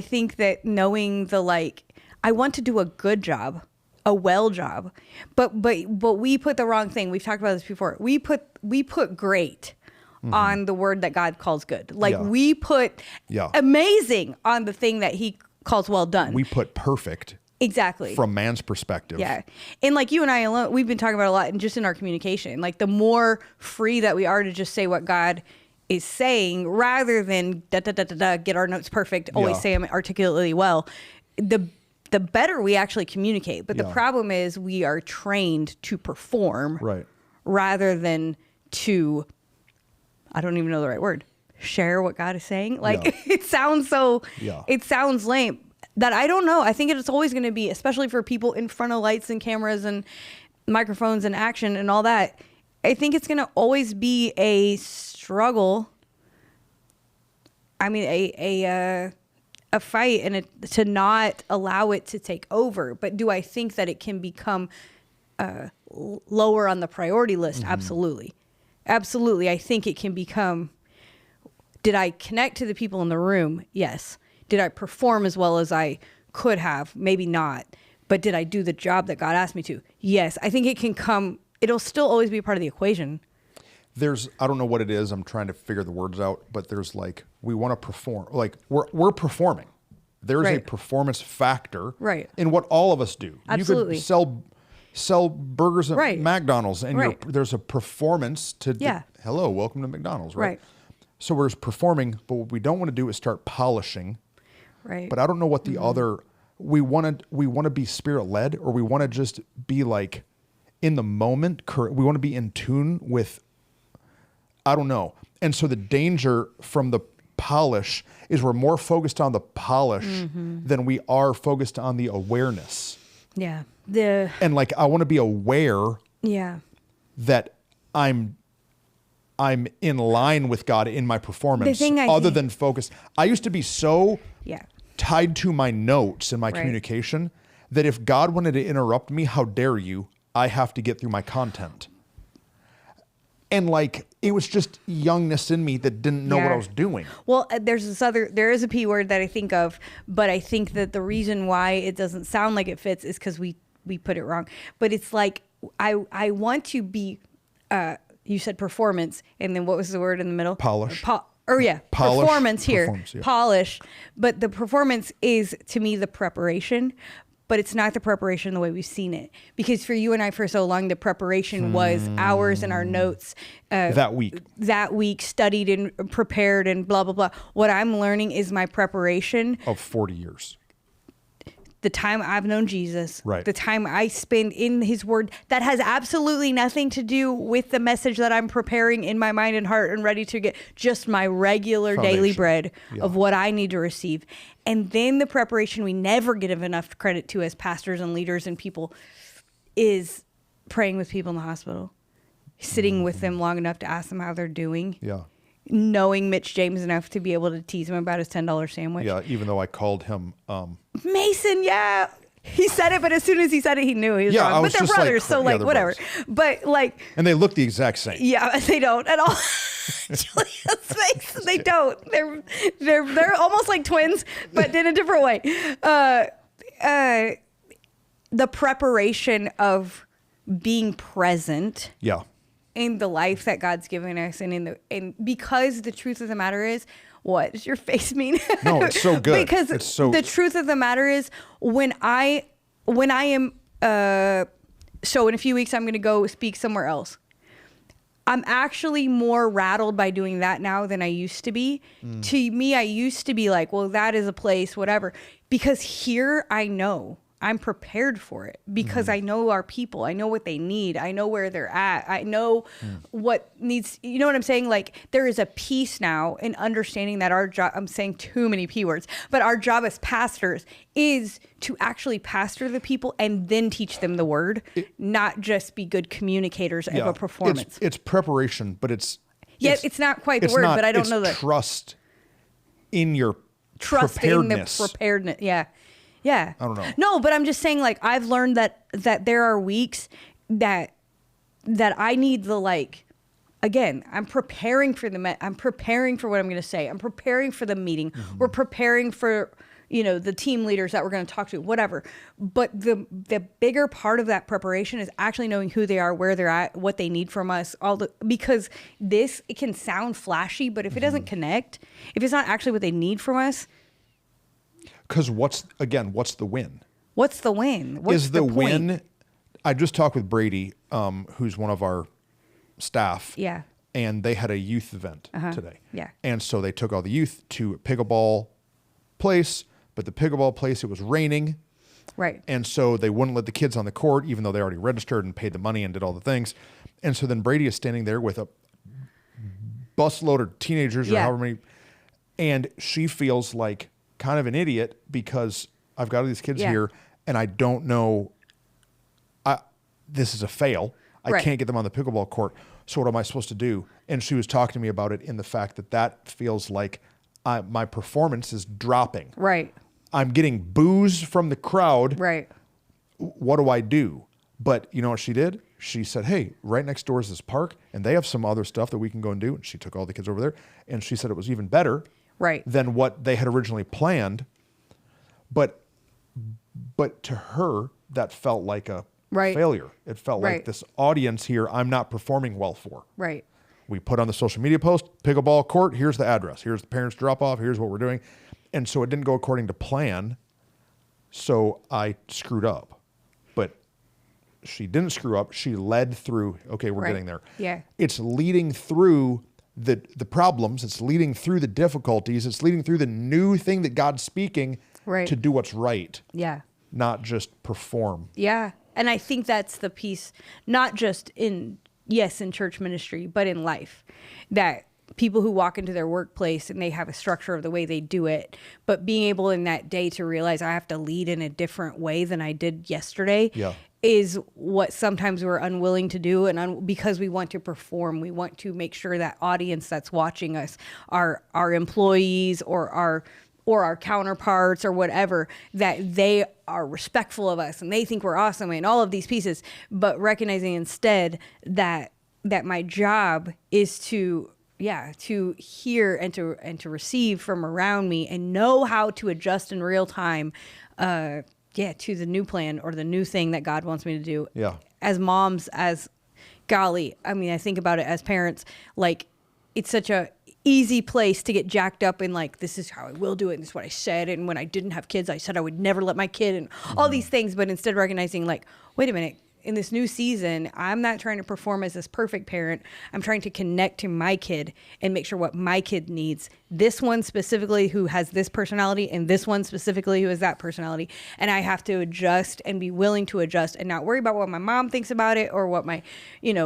think that knowing I want to do a good job, a well job, but we put the wrong thing. We've talked about this before. We put great on the word that God calls good. We put amazing on the thing that he calls well done. We put perfect. Exactly. From man's perspective. Yeah. And like you and I alone, we've been talking about a lot and just in our communication, like the more free that we are to just say what God is saying rather than get our notes perfect, always say them articulately well, the better we actually communicate. But the problem is we are trained to perform rather than to, I don't even know the right word, share what God is saying. It sounds it sounds lame. That I don't know. I think it's always going to be, especially for people in front of lights and cameras and microphones and action and all that. I think it's going to always be a struggle. I mean, a fight and to not allow it to take over. But do I think that it can become lower on the priority list? Absolutely. Absolutely. I think it can become, did I connect to the people in the room? Yes. Did I perform as well as I could have? Maybe not. But did I do the job that God asked me to? Yes. I think it'll still always be a part of the equation. I don't know what it is. I'm trying to figure the words out, but there's we want to perform. We're performing. There's a performance factor in what all of us do. Absolutely. You could sell burgers at McDonald's and there's a performance to, hello, welcome to McDonald's, right? So we're performing, but what we don't want to do is start polishing. Right. But I don't know what the other, we want to be spirit led, or we want to just be in the moment. We want to be in tune with, I don't know. And so the danger from the polish is we're more focused on the polish than we are focused on the awareness. Yeah. And I want to be aware that I'm in line with God in my performance than focus. I used to be so tied to my notes and my communication that if God wanted to interrupt me, how dare you? I have to get through my content. And it was just youngness in me that didn't know what I was doing. Well, there is a P word that I think of, but I think that the reason why it doesn't sound like it fits is because we put it wrong. But it's I want to be, you said performance, and then what was the word in the middle? Polish. Polish. Performance here. Yeah. Polish. But the performance is, to me, the preparation. But it's not the preparation the way we've seen it. Because for you and I, for so long, the preparation was hours in our notes. That week, studied and prepared and blah, blah, blah. What I'm learning is my preparation. Of 40 years. The time I've known Jesus, right. The time I spend in his word, that has absolutely nothing to do with the message that I'm preparing in my mind and heart and ready to get, just my regular daily bread of what I need to receive. And then the preparation we never give enough credit to as pastors and leaders and people is praying with people in the hospital, sitting with them long enough to ask them how they're doing. Yeah. Knowing Mitch James enough to be able to tease him about his $10 sandwich. Yeah, even though I called him Mason, yeah. He said it, but as soon as he said it, he knew he was wrong. But they're brothers, so whatever. Brothers. But and they look the exact same. Yeah, they don't at all. Julia's face, they don't. They're almost like twins, but in a different way. The preparation of being present Yeah. in the life that God's given us, and because the truth of the matter is, what does your face mean? No, it's so good. Because the truth of the matter is, when I am so in a few weeks I'm going to go speak somewhere else. I'm actually more rattled by doing that now than I used to be. To me, I used to be like, well, that is a place, whatever. Because here I know I'm prepared for it because I know our people. I know what they need. I know where they're at. I know what needs, you know what I'm saying? Like, there is a peace now in understanding that our job, I'm saying too many P words, but our job as pastors is to actually pastor the people and then teach them the word, not just be good communicators of a performance. It's preparation, but it's not quite the word, but I don't know the trust in your trust in the preparedness. Yeah. I don't know. No, but I'm just saying, like, I've learned that there are weeks that I need the, like, again, I'm preparing for I'm preparing for what I'm going to say. I'm preparing for the meeting. We're preparing for, the team leaders that we're going to talk to, whatever. But the bigger part of that preparation is actually knowing who they are, where they're at, what they need from us, because it can sound flashy, but if it doesn't connect, if it's not actually what they need from us. Because what's the win? What's the win? What's the win? I just talked with Brady, who's one of our staff. Yeah. And they had a youth event today. Yeah. And so they took all the youth to a pickleball place, but the pickleball place, it was raining. Right. And so they wouldn't let the kids on the court, even though they already registered and paid the money and did all the things. And so then Brady is standing there with a busload of teenagers or however many, and she feels like kind of an idiot because I've got all these kids here and I don't know, this is a fail. I can't get them on the pickleball court. So what am I supposed to do? And she was talking to me about it in the fact that feels like my performance is dropping. Right. I'm getting boos from the crowd. Right. What do I do? But you know what she did? She said, hey, right next door is this park and they have some other stuff that we can go and do. And she took all the kids over there and she said it was even better than what they had originally planned. But to her, that felt like a failure. It felt like this audience here I'm not performing well for. Right. We put on the social media post, pickleball court, here's the address. Here's the parents drop off. Here's what we're doing. And so it didn't go according to plan. So I screwed up. But she didn't screw up. She led through, okay, we're getting there. Yeah. It's leading through the problems. It's leading through the difficulties. It's leading through the new thing that God's speaking to do what's right. Yeah. Not just perform. Yeah. And I think that's the piece, not just in church ministry, but in life, that people who walk into their workplace and they have a structure of the way they do it, but being able in that day to realize I have to lead in a different way than I did yesterday is what sometimes we're unwilling to do. And because we want to perform, we want to make sure that audience that's watching us, our employees or our counterparts or whatever, that they are respectful of us and they think we're awesome and all of these pieces, but recognizing instead that my job is to hear and to receive from around me and know how to adjust in real time, to the new plan or the new thing that God wants me to do. Yeah. As moms, I think about it as parents, like it's such a easy place to get jacked up in like, this is how I will do it. And this is what I said. And when I didn't have kids, I said I would never let my kid and all these things. But instead recognizing like, wait a minute, in this new season, I'm not trying to perform as this perfect parent. I'm trying to connect to my kid and make sure what my kid needs. This one specifically who has this personality and this one specifically who has that personality. And I have to adjust and be willing to adjust and not worry about what my mom thinks about it or what my,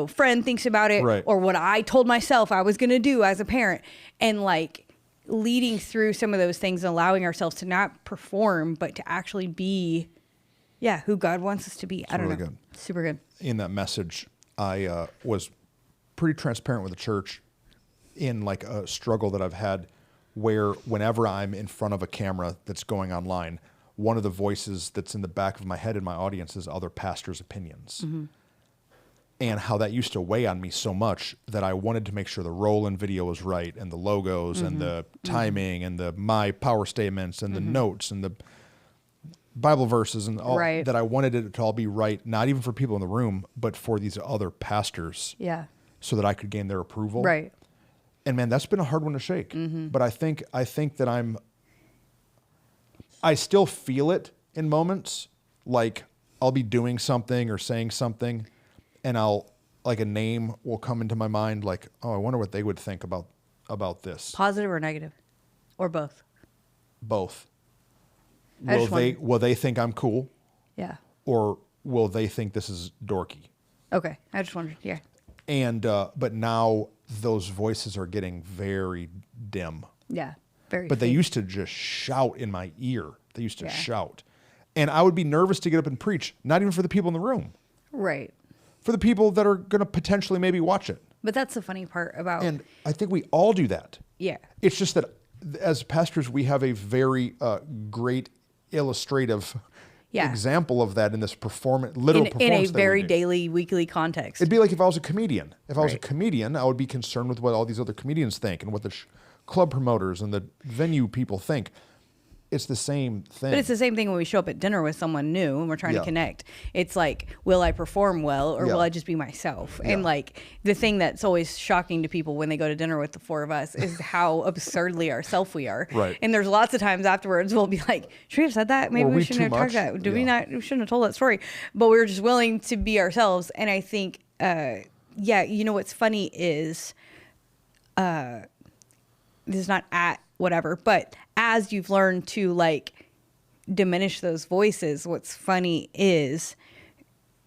friend thinks about it or what I told myself I was going to do as a parent. And like leading through some of those things and allowing ourselves to not perform, but to actually be who God wants us to be. I don't know. Good. Super good. In that message, I was pretty transparent with the church in like a struggle that I've had where whenever I'm in front of a camera that's going online, one of the voices that's in the back of my head in my audience is other pastors' opinions. Mm-hmm. And how that used to weigh on me so much that I wanted to make sure the roll-in video was right and the logos and the timing and my power statements and the notes and Bible verses and all Right. that I wanted it to all be right, not even for people in the room, but for these other pastors, Yeah. so that I could gain their approval. Right. And man, that's been a hard one to shake. Mm-hmm. But I think that I still feel it in moments. Like I'll be doing something or saying something, and like a name will come into my mind. Like, oh, I wonder what they would think about this. Positive or negative? Or both? Both. I just wonder. Will they think I'm cool, Yeah. or will they think this is dorky? Okay. I just wondered. Yeah. And but now those voices are getting very dim. Yeah. Very. But they faint. used to just shout in my ear. They used to Yeah. shout. And I would be nervous to get up and preach, not even for the people in the room, Right. for the people that are going to potentially maybe watch it. But that's the funny part about. And I think we all do that. Yeah. It's just that as pastors, we have a very great illustrative Yeah. example of that in this literal performance. In a that we very do. daily, weekly context. It'd be like if I was a comedian. If I was a Right. comedian, I would be concerned with what all these other comedians think and what the club promoters and the venue people think. It's the same thing. But it's the same thing when we show up at dinner with someone new and we're trying Yeah. to connect. It's like, will I perform well or Yeah. will I just be myself? Yeah. And like the thing that's always shocking to people when they go to dinner with the four of us is how absurdly ourself we are. Right. And there's lots of times afterwards we'll be like, should we have said that? Maybe Were we we shouldn't too have talked much? that. Did we Yeah. not? We shouldn't have told that story. But we were just willing to be ourselves. And I think, yeah, you know what's funny is, this is not at whatever, but as you've learned to like diminish those voices, what's funny is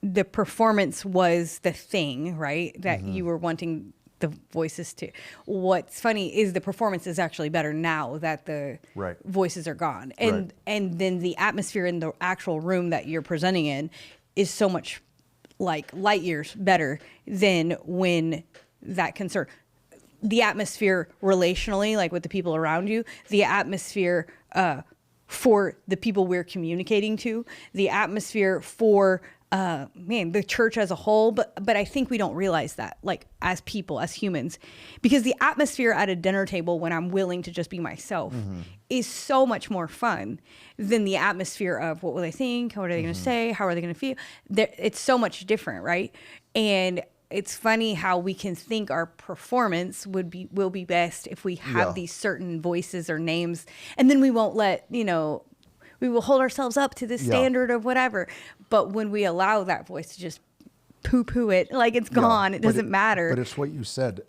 the performance was the thing, right? That you were wanting the voices to. What's funny is the performance is actually better now that the Right. voices are gone. And and then the atmosphere in the actual room that you're presenting in is so much like light years better than when that concern. The atmosphere relationally, like with the people around you, the atmosphere for the people we're communicating to, the atmosphere for the church as a whole. But I think we don't realize that, like as people, as humans, because the atmosphere at a dinner table when I'm willing to just be myself is so much more fun than the atmosphere of what will they think, what are they going to say, how are they going to feel. It's so much different, right? And it's funny how we can think our performance will be best if we have Yeah. these certain voices or names, and then we won't let, we will hold ourselves up to the standard of whatever. But when we allow that voice to just poo-poo it, like it's gone, Yeah, it but doesn't matter. But it's what you said.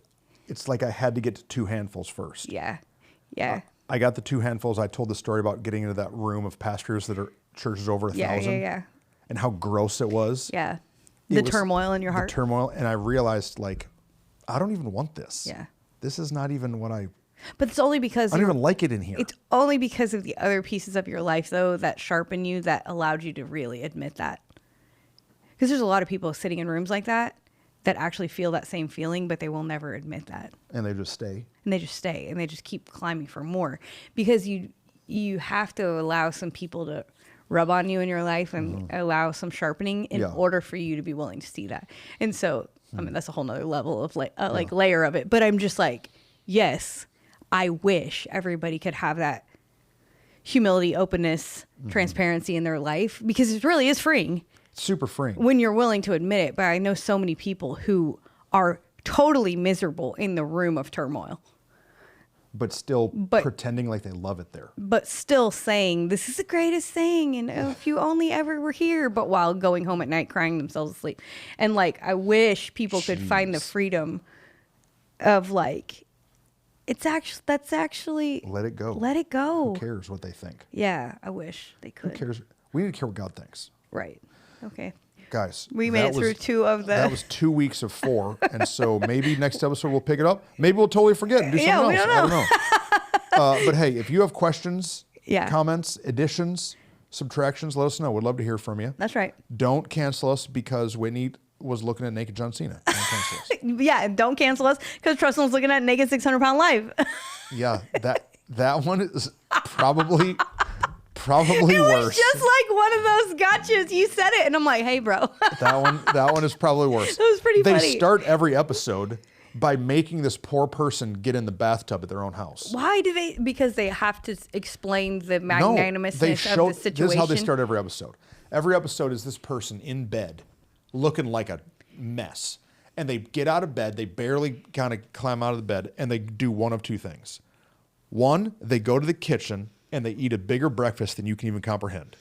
It's like I had to get to two handfuls first. Yeah. Yeah. I got the two handfuls. I told the story about getting into that room of pastors that are churches over 1,000. Yeah. And how gross it was. Yeah. It The was turmoil in your heart. The turmoil. And I realized, like, I don't even want this. Yeah. This is not even what I But it's only because don't even like it in here. it's only because of the other pieces of your life, though, that sharpen you, that allowed you to really admit that. Because there's a lot of people sitting in rooms like that actually feel that same feeling, but they will never admit that. And they just stay. And they just stay and they just keep climbing for more, because you have to allow some people to rub on you in your life and allow some sharpening in order for you to be willing to see that. And so, I mean, that's a whole nother level of layer of it. But I'm just like, yes, I wish everybody could have that humility, openness, transparency in their life, because it really is freeing Super freeing. when you're willing to admit it. But I know so many people who are totally miserable in the room of turmoil, But still pretending like they love it there. but still saying, this is the greatest thing, and oh, if you only ever were here, but while going home at night crying themselves asleep. And like, I wish people could find the freedom of like, that's actually Let it go. let it go. Who cares what they think? Yeah, I wish they Who could. cares? We need to care what God thinks. Right. Okay. Guys, We made that it through was- 2 of the. That was 2 weeks of 4. And so maybe next episode we'll pick it up. Maybe we'll totally forget and do something Yeah, we else. don't know. I don't know. But hey, if you have questions, Yeah. comments, additions, subtractions, let us know. We'd love to hear from you. That's right. Don't cancel us because Whitney was looking at naked John Cena. Don't cancel us. Yeah, and don't cancel us because Truston was looking at Naked 600-Pound Live. Yeah, that one is probably It was worse. just like one of those gotchas. You said it, and I'm like, hey, bro. That one is probably worse. That was pretty They funny. start every episode by making this poor person get in the bathtub at their own house. Why do they? Because they have to explain the magnanimousness they of show, the situation. This is how they start every episode. Every episode is this person in bed looking like a mess. And they get out of bed, they barely kind of climb out of the bed, and they do one of two things. One, they go to the kitchen and they eat a bigger breakfast than you can even comprehend.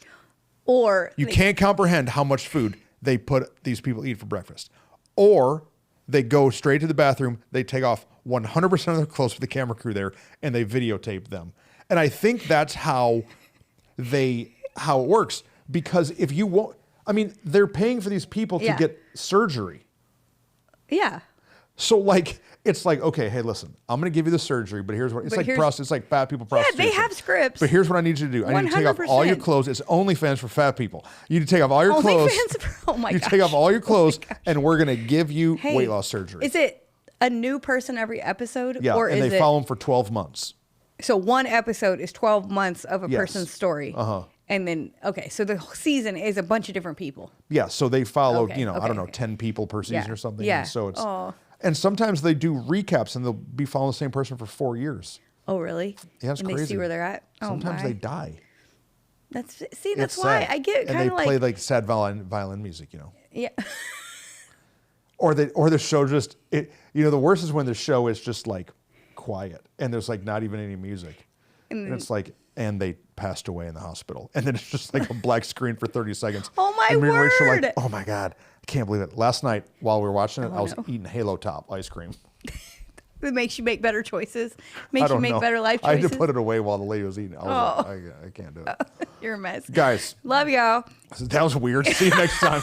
Or you can't comprehend how much food they put these people eat for breakfast. Or they go straight to the bathroom, they take off 100% of their clothes with the camera crew there, and they videotape them. And I think that's how it works. Because if you won't, I mean, they're paying for these people to get surgery. Yeah. So like, it's like, okay, hey, listen, I'm going to give you the surgery, but here's what, it's like fat people prostitution. Yeah, they have scripts. But here's what I need you to do. I need you to take off 100%. all your clothes. It's OnlyFans for fat people. You need to take off all your clothes. Oh my gosh. You take off all your clothes and we're going to give you weight loss surgery. Is it a new person every episode? Yeah, or and is they follow them for 12 months. So one episode is 12 months of a Yes. person's story. Uh-huh. And then, okay, so the season is a bunch of different people. Yeah, so they follow, Okay, I don't know, okay. 10 people per season or something. Yeah. And so it's, Oh. and sometimes they do recaps and they'll be following the same person for 4 years. Oh, really? Yeah, it's and crazy. they see where they're at? Oh, Sometimes my. they die. That's It's why sad. I get and kind of they play like sad violin music, Yeah. or the show just the worst is when the show is just like quiet and there's like not even any music, and it's like, and they passed away in the hospital, and then it's just like a black screen for 30 seconds. Oh my and me and Rachel word! like, oh my god, I can't believe it. Last night while we were watching it, I was eating Halo Top ice cream. It makes you make better choices. I Makes you don't make know. better life I choices. had to put it away while the lady was eating. I was like, I can't do it. You're a mess. Guys, Love y'all. that was weird. See you next time.